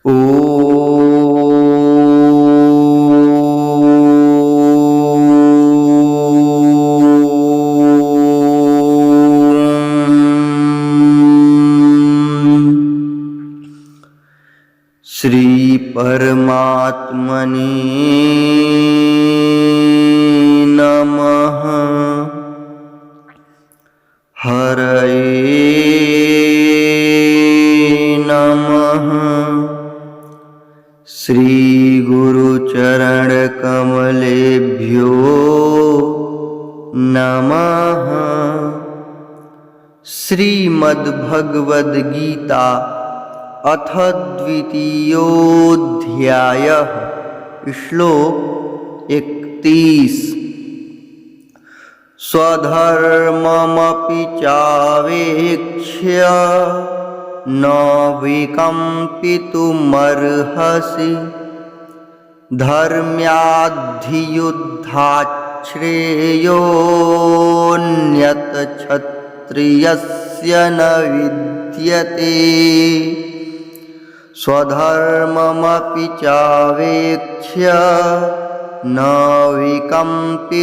श्री परमात्मने नमः। हरये नमः। श्री गुरुचरण कमलेभ्यो नमः। श्रीमद्भगवद गीता अथ द्वितीयोऽध्यायः। श्लोक 31। स्वधर्ममपि चावेक्ष्य न विकम्पितुमर्हसि धर्म्याद्धियुद्धात् श्रेयोऽन्यत् क्षत्रियस्य न विद्यते। स्वधर्ममपि चावेक्ष्य न विकम्पितुमर्हसि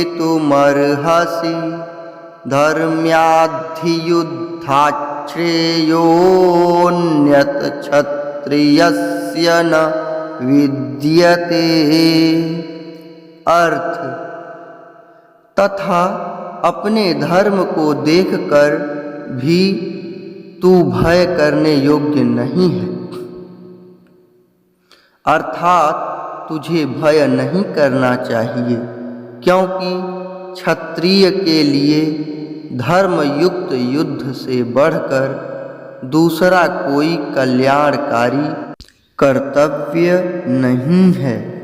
धर्म्याद्धियुद्धात् श्रेयोऽन्यत् क्षत्रियस्य न विद्यते। अर्थ: तथा अपने धर्म को देखकर भी तू भय करने योग्य नहीं है, अर्थात तुझे भय नहीं करना चाहिए, क्योंकि क्षत्रिय के लिए धर्मयुक्त युद्ध से बढ़कर दूसरा कोई कल्याणकारी कर्तव्य नहीं है।